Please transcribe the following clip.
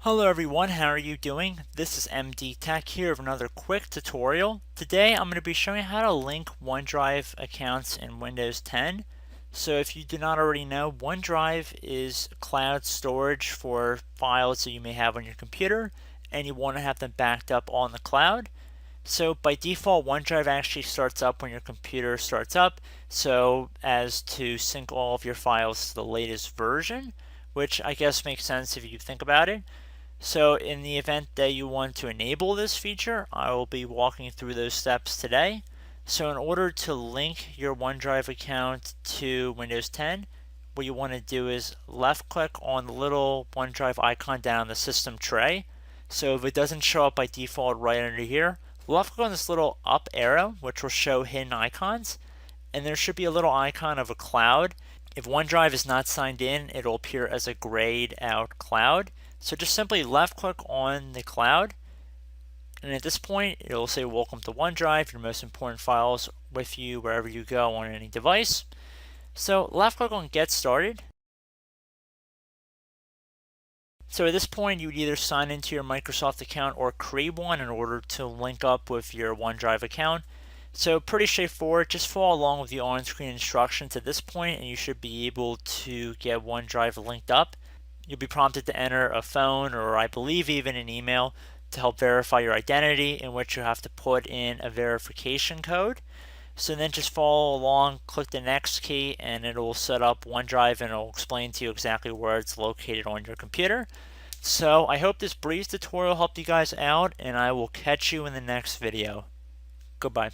Hello everyone, how are you doing? This is MD Tech here with another quick tutorial. Today I'm going to be showing you how to link OneDrive accounts in Windows 10. So if you do not already know, OneDrive is cloud storage for files that you may have on your computer and you want to have them backed up on the cloud. So by default, OneDrive actually starts up when your computer starts up, so as to sync all of your files to the latest version, which I guess makes sense if you think about it. So in the event that you want to enable this feature, I will be walking through those steps today. So in order to link your OneDrive account to Windows 10, what you want to do is left click on the little OneDrive icon down the system tray. So if it doesn't show up by default right under here, left click on this little up arrow, which will show hidden icons, and there should be a little icon of a cloud. If OneDrive is not signed in, it'll appear as a grayed out cloud. So just simply left click on the cloud, and at this point it'll say welcome to OneDrive, your most important files with you wherever you go on any device. So left click on get started. So at this point you would either sign into your Microsoft account or create one in order to link up with your OneDrive account. So pretty straightforward, just follow along with the on-screen instructions at this point and you should be able to get OneDrive linked up. You'll be prompted to enter a phone or I believe even an email to help verify your identity, in which you have to put in a verification code. So then just follow along, click the next key, and it will set up OneDrive and it will explain to you exactly where it's located on your computer. So I hope this brief tutorial helped you guys out, and I will catch you in the next video. Goodbye.